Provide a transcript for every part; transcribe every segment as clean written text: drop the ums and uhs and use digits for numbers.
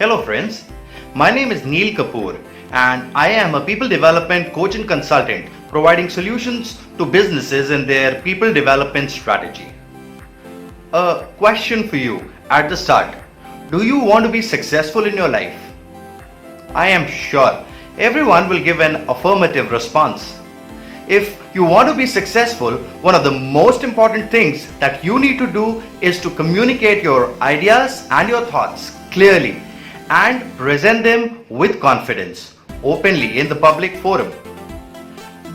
Hello friends, my name is Neil Kapoor and I am a people development coach and consultant providing solutions to businesses in their people development strategy. A question for you at the start. Do you want to be successful in your life? I am sure everyone will give an affirmative response. If you want to be successful, one of the most important things that you need to do is to communicate your ideas and your thoughts clearly and present them with confidence, openly in the public forum.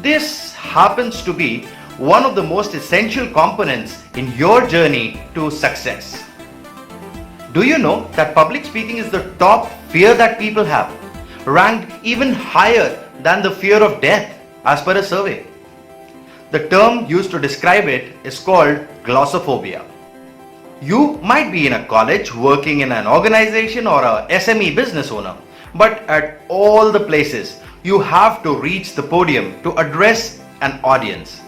This happens to be one of the most essential components in your journey to success. Do you know that public speaking is the top fear that people have, ranked even higher than the fear of death as per a survey? The term used to describe it is called glossophobia. You might be in a college, working in an organization or a SME business owner, but at all the places you have to reach the podium to address an audience.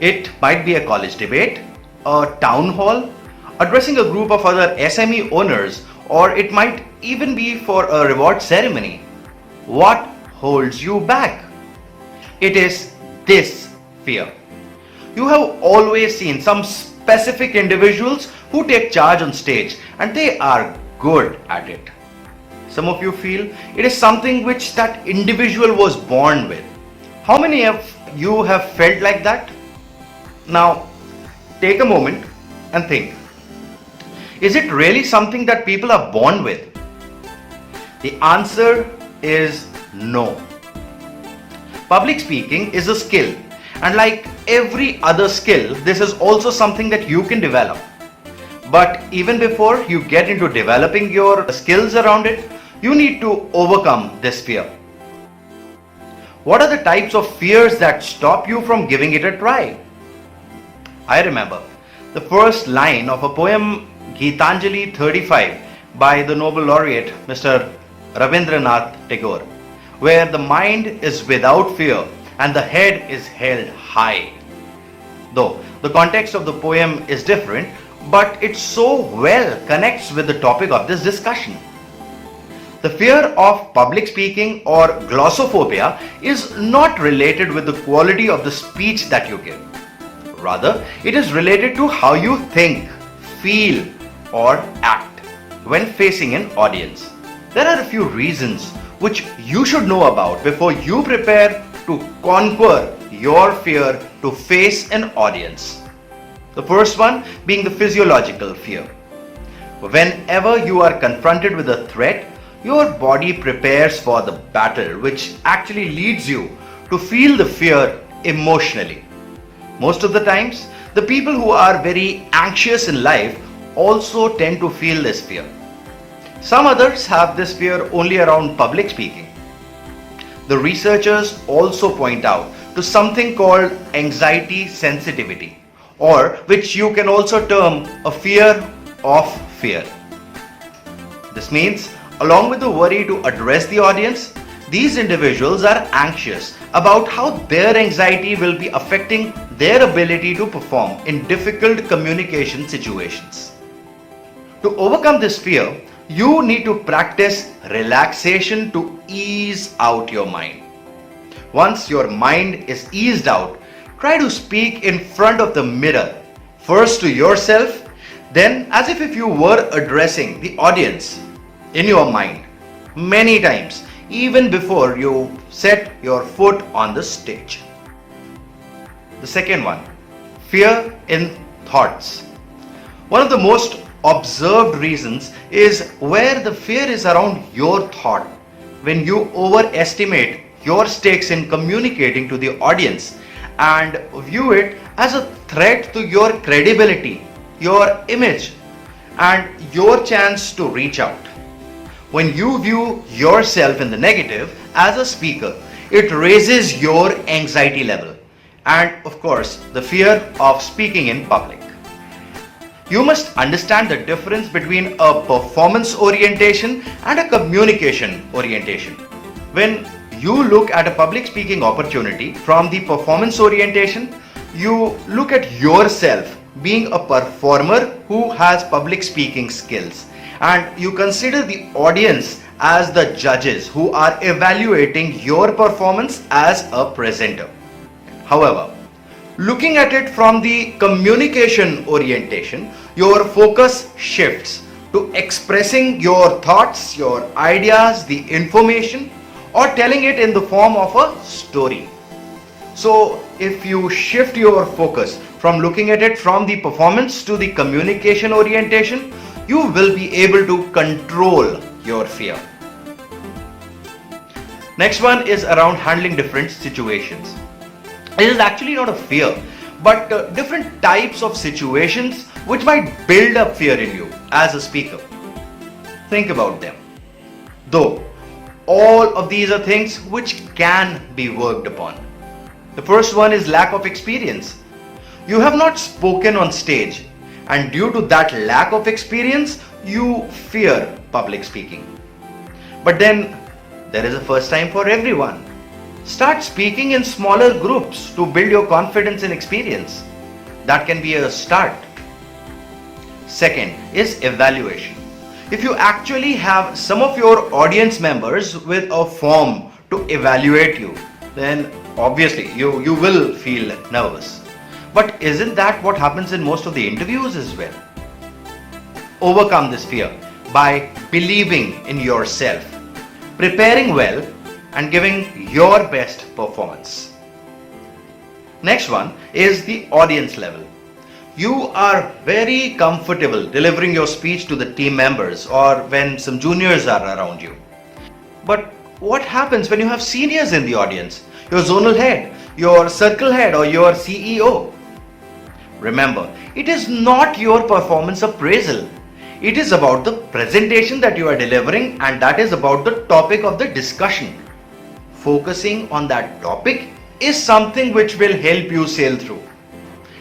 It might be a college debate, a town hall, addressing a group of other SME owners, or it might even be for a reward ceremony. What holds you back? It is this fear. You have always seen some specific individuals who take charge on stage and they are good at it. Some of you feel it is something which that individual was born with. How many of you have felt like that? Now, take a moment and think. Is it really something that people are born with? The answer is no. Public speaking is a skill, and like every other skill, this is also something that you can develop. But even before you get into developing your skills around it, you need to overcome this fear. What are the types of fears that stop you from giving it a try? I remember the first line of a poem Gitanjali 35 by the Nobel laureate Mr. Rabindranath Tagore, where the mind is without fear and the head is held high. Though the context of the poem is different, but it so well connects with the topic of this discussion. The fear of public speaking or glossophobia is not related with the quality of the speech that you give. Rather, it is related to how you think, feel, or act when facing an audience. There are a few reasons which you should know about before you prepare to conquer your fear to face an audience. The first one being the physiological fear. Whenever you are confronted with a threat, your body prepares for the battle, which actually leads you to feel the fear emotionally. Most of the times, the people who are very anxious in life also tend to feel this fear. Some others have this fear only around public speaking. The researchers also point out to something called anxiety sensitivity, or which you can also term a fear of fear. This means, along with the worry to address the audience, these individuals are anxious about how their anxiety will be affecting their ability to perform in difficult communication situations. To overcome this fear, you need to practice relaxation to ease out your mind. Once your mind is eased out, try to speak in front of the mirror, first to yourself, then as if you were addressing the audience in your mind many times, even before you set your foot on the stage. The second one, fear in thoughts. One of the most observed reasons is where the fear is around your thought. When you overestimate your stakes in communicating to the audience and view it as a threat to your credibility, your image, and your chance to reach out. When you view yourself in the negative as a speaker, it raises your anxiety level and, of course, the fear of speaking in public. You must understand the difference between a performance orientation and a communication orientation. When you look at a public speaking opportunity from the performance orientation, you look at yourself being a performer who has public speaking skills and you consider the audience as the judges who are evaluating your performance as a presenter. However, looking at it from the communication orientation, your focus shifts to expressing your thoughts, your ideas, the information, or telling it in the form of a story. So, if you shift your focus from looking at it from the performance to the communication orientation, you will be able to control your fear. Next one is around handling different situations. It is actually not a fear, but different types of situations which might build up fear in you as a speaker. Think about them. Though all of these are things which can be worked upon. The first one is lack of experience. You have not spoken on stage, and due to that lack of experience, you fear public speaking. But then there is a first time for everyone. Start speaking in smaller groups to build your confidence and experience. That can be a start. Second is evaluation. If you actually have some of your audience members with a form to evaluate you, then obviously you will feel nervous. But isn't that what happens in most of the interviews as well? Overcome this fear by believing in yourself, preparing well, and giving your best performance. Next one is the audience level. You are very comfortable delivering your speech to the team members or when some juniors are around you. But what happens when you have seniors in the audience? Your zonal head, your circle head, or your CEO? Remember, it is not your performance appraisal. It is about the presentation that you are delivering, and that is about the topic of the discussion. Focusing on that topic is something which will help you sail through.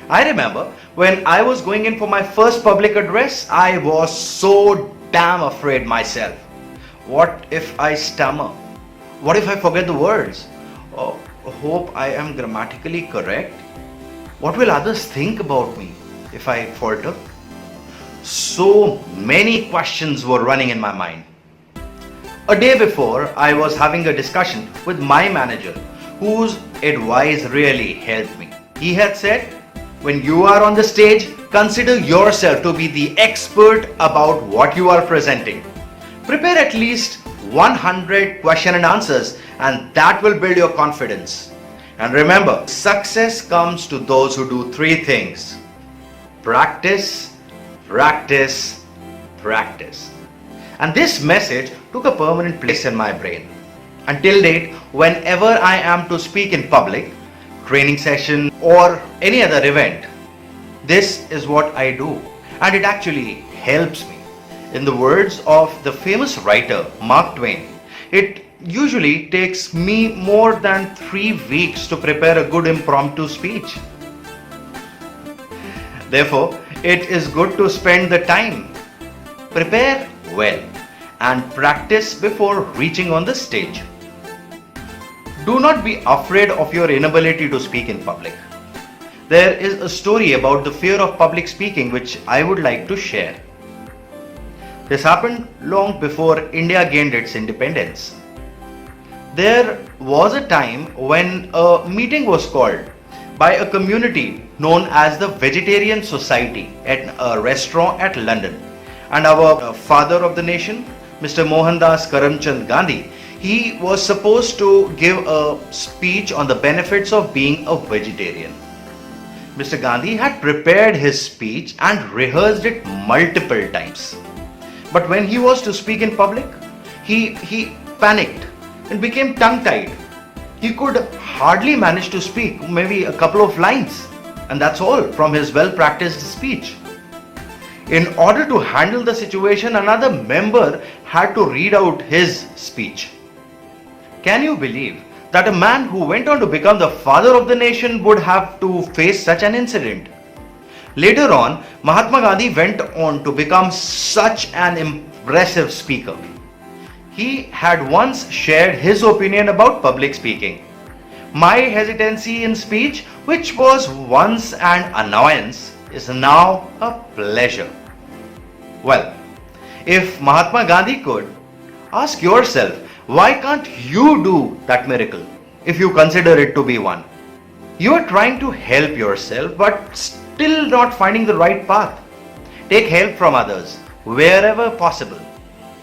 I remember when I was going in for my first public address, I was so damn afraid myself. What if I stammer? What if I forget the words? Oh, hope I am grammatically correct. What will others think about me if I falter? So many questions were running in my mind. A day before, I was having a discussion with my manager, whose advice really helped me. He had said, when you are on the stage, consider yourself to be the expert about what you are presenting. Prepare at least 100 question and answers, and that will build your confidence. And remember, success comes to those who do three things: practice, practice, practice. And this message took a permanent place in my brain. Until date, whenever I am to speak in public, training session, or any other event, this is what I do, and it actually helps me. In the words of the famous writer Mark Twain, it usually takes me more than 3 weeks to prepare a good impromptu speech. Therefore, it is good to spend the time. Prepare well and practice before reaching on the stage. Do not be afraid of your inability to speak in public. There is a story about the fear of public speaking which I would like to share. This happened long before India gained its independence. There was a time when a meeting was called by a community known as the Vegetarian Society at a restaurant at London. And our father of the nation, Mr. Mohandas Karamchand Gandhi, he was supposed to give a speech on the benefits of being a vegetarian. Mr. Gandhi had prepared his speech and rehearsed it multiple times. But when he was to speak in public, he panicked and became tongue-tied. He could hardly manage to speak maybe a couple of lines, and that's all from his well-practiced speech. In order to handle the situation, another member had to read out his speech. Can you believe that a man who went on to become the father of the nation would have to face such an incident? Later on, Mahatma Gandhi went on to become such an impressive speaker. He had once shared his opinion about public speaking. My hesitancy in speech, which was once an annoyance, is now a pleasure. Well, If Mahatma Gandhi could, ask yourself, why can't you do that miracle if you consider it to be one? You are trying to help yourself but still not finding the right path. Take help from others wherever possible.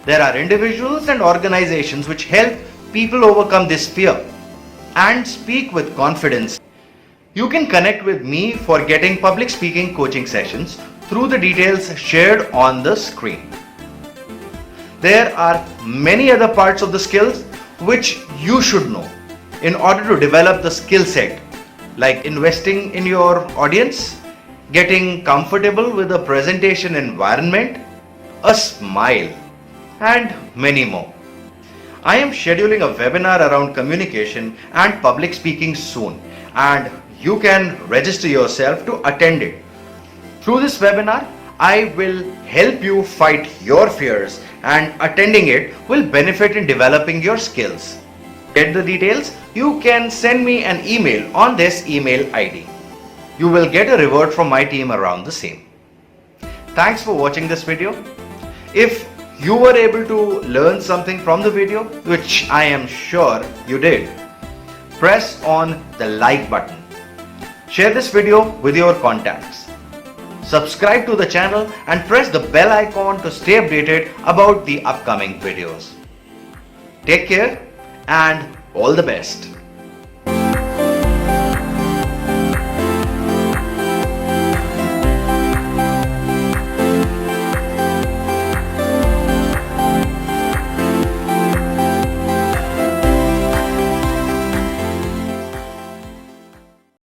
There are individuals and organizations which help people overcome this fear and speak with confidence. You can connect with me for getting public speaking coaching sessions through the details shared on the screen. There are many other parts of the skills which you should know in order to develop the skill set, like investing in your audience, getting comfortable with the presentation environment, a smile, and many more. I am scheduling a webinar around communication and public speaking soon, and you can register yourself to attend it. Through this webinar, I will help you fight your fears, and attending it will benefit in developing your skills. Get the details? You can send me an email on this email ID. You will get a reward from my team around the same. Thanks for watching this video. If you were able to learn something from the video, which I am sure you did, press on the like button. Share this video with your contacts. Subscribe to the channel and press the bell icon to stay updated about the upcoming videos. Take care and all the best.